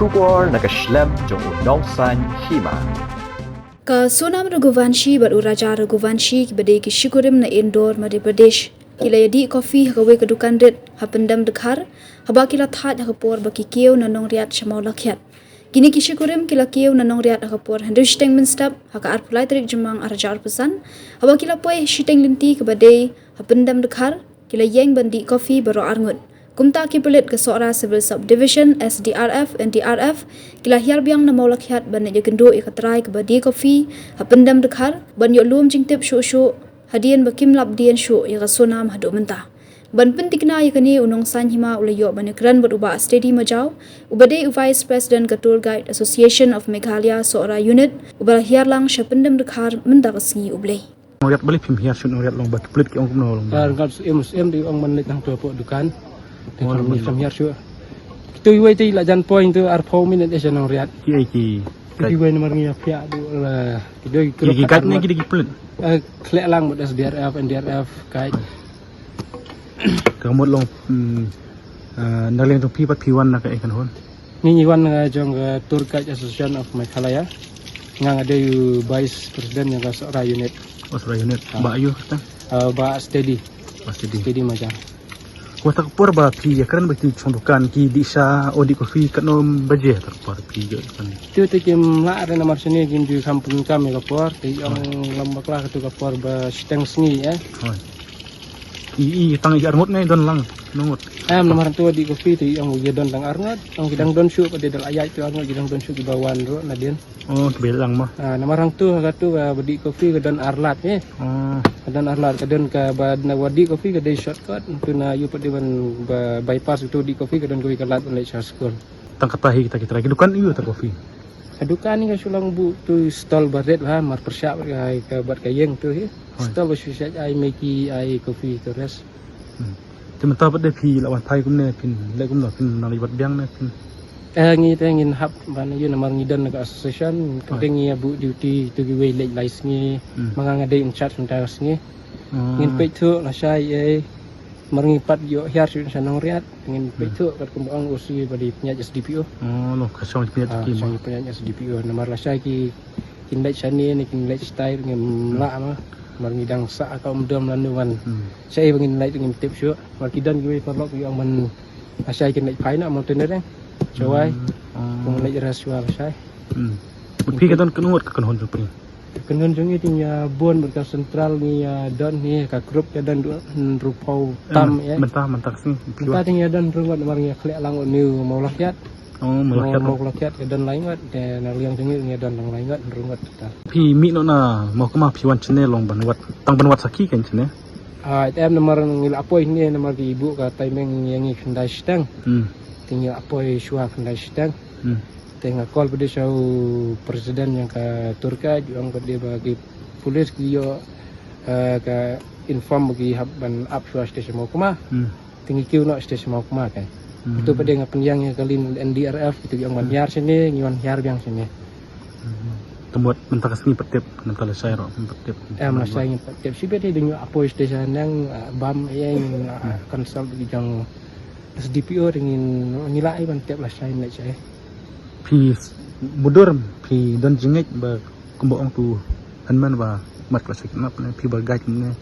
Shubor nakaslem jong unong san hima. Ka Sonam Raghuvanshi bar Uraja Raghuvanshi ki bade ki Shikurim na Indore Madhya Pradesh kila yadi kopi hakawe ka dukan red hapendam dekhar haba kila that hakapor baki keu na nong riat shamau lakyat kini ki Shikurim kila keu na nong riat hakapor handusteng minstap haka arpulai tarik jemang arajar pesan haba kila poe shiteng linti ke bade hapendam dekhar kila yeng bandi kopi baro arngut Kumta Kipulit ke Sora Civil Subdivision SDRF NDRF kila hiar biang na maulakyat ban ya gendo ikatrai ke badi kopi hapendam dekhar ban yo lum jingtip shu hadian bakim lap dian shu ya sonam hadu menta ban pentikna yakani unong san hima ulayo ban kran beruba steady majau ubade Vice President ke Tour Guide Association of Meghalaya Sora Unit ubal hiar lang hapendam dekhar menda kasngi ublei Ngeliat balik film hiar sun ngeliat long bat pelit ki ong kumno long Ngat em di ong menit nang tu dukan Dengan macam hiar syu. Itu iwe ti la jan point tu ar 4 minute esa nang riat. ki Iwe nomor ngi pia du la kidoi ki gat ne ki pelit klek lang mot SDRF NDRF kai. kamot long naleng tu pi pat pi wan na ka ikan hon Ngi wan jong Tour Guide Association of Meghalaya. Ngang ada yu Vice President yang ka Sora Unit. Osra unit ba ayu kata Ba steady. pasti di Steady macam. Wata kapur ba pi ya kan bagi contohkan ki di sa odi kopi kan nom baje tak par pi je kan Tu tu kim la ada nomor sini kim di kampung kami kapor ti ong lambak lah tu kapor ba steng sengi ya. hoi i tang i armut ne don lang nungut Nomor tu di kopi tu yang uji don lang arngot, ang kidang don syuk pada dal ayat tu arngot kidang don syuk di bawan ro nadien. oh kebelang mah Nomor tu agatu badi kopi ke don arlat ye. oh Don arlat ke don ke bad na wadi kopi ke day shortcut tu na yu padi ban bypass tu di kopi ke don kopi ke lat on lek school. tang katahi kita kita lagi dukan iu tak kopi Adukan ni ka sulang bu tu stall baret lah mar persiap ke bad kayeng tu ye. Stall bersyat ai meki ai kopi tu res. cuma tahu pada pi lawan thai kumne pin le kumno pin nalibat biang ne pin Ngi tengin hap ban yu nomor ngidan ke association kadang ngi bu duty tu gi wei lek lais ngi mangang ada in charge untuk ngi ngin pe tu la sai ai maringi pat yo hiar sun sanong riat ngin pe tu kat kumbang usi badi penyat SDPO oh lo kasong punya ki sang penyat SDPO nomor la sai ki kin lek sani ni kin lek style ngin la ma maringi dang sa ka umdam landuan sai bangin lek ngin tip syu mar kidan gi wei parlok yo man asai kin lek pai na mo tener Jawai, kung lek rasual sai. pi ka don kenut ka kon pin Kenon jong itu nya bon berka sentral ni don ni ka grup ya dan rupau tam ya. mentah sing Kita tinggal dan rungat marnya klek lang new mau lakyat. oh melakat Mau lakyat ke dan lain wat dan liang jong ni dan lang lain wat rungat kita. pi mi no na mau kema pi wan chene long banwat tang banwat saki kan chene Em nomor ngil apoi ni nomor di ibu ka timing yang ni kendai stang. Tinggal apoi shua kendai stang. Tengah call pada show presiden yang ke Turki juga pada bagi polis dia ke inform bagi ban up shua stesen mau kemah. Tinggi kiu nak stesen mau kemah kan. Itu pada dengan penjang yang kalin NDRF itu yang ban hiar sini, ngiwan hiar yang sini. Tembuat mentah sini petip mentah saya ro petip Masa yang tiap si beda dengan apoi stesen yang bam yang konsol bagi yang SDPO dengan nilai ban tiap lah saya nak saya. pi mudur pi don jingit ba kumboong tu hanman ba mat klase kenap ne pi bagaj ne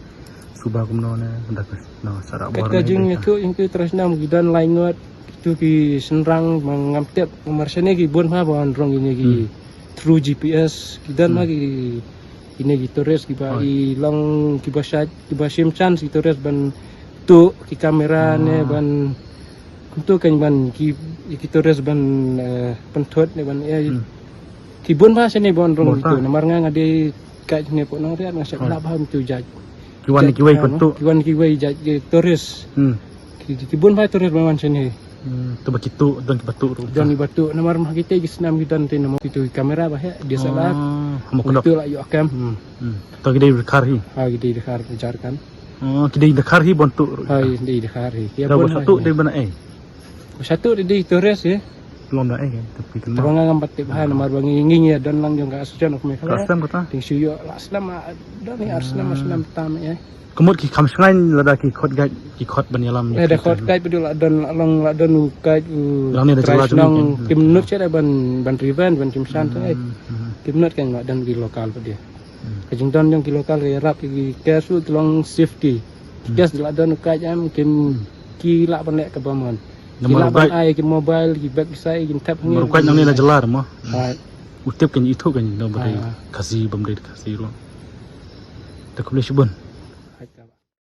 subah kumno ne ndak no sara bor Kata jeng itu yang tu terus nam gidan laingot itu ki senrang mengamtep nomor sini ki bon ha bon rong ini ki through GPS gidan lagi ini gitu res ki ba long ki ba sat ki ba sim chance gitu res ban tu ki kamera ne ban untuk kan ban ki kita res ban pentot ne ban ki bon ba sini bon rong itu nomor ngang ada kat ne ko nang riat ngasak la paham tu jaj kiwan ki wei kontu kiwan ki wei jaj toris ki bon ba toris ban sini tu bakitu don ki batu dan batu nomor mah kita gi senam gidan tin nomor itu kamera bah dia salah mo kodok itu lah yo akam to gidei rekar hi ha gidi dekhar bicarkan gidei rekar hi bon tu ha di dekhar ki bon satu dei bana satu di toris ya belum dah tapi kena Terang ngam batik bahan nomor bangi nging ya dan lang jong ka asosian of Meghalaya Aslam kata ting suyo la aslam dan ni aslam pertama ya kemud ki kam sengain lada ki khot ban yalam ada khot kai pedul ladon kai Lang ni ada celah cuma nang kan. timnut saya ban riven ban cimsan tu timnut kan ladon di lokal tu dia kejungton yang di lokal ya rap ki kesu tolong safety kes ladon kai jam kim kila panek ke baman kila ban ai ki mobile ki back sai ki tap ni merukat nang ni na jelar mo ha utip kan itu kan no bari kasi bamri kasi ro tak boleh subun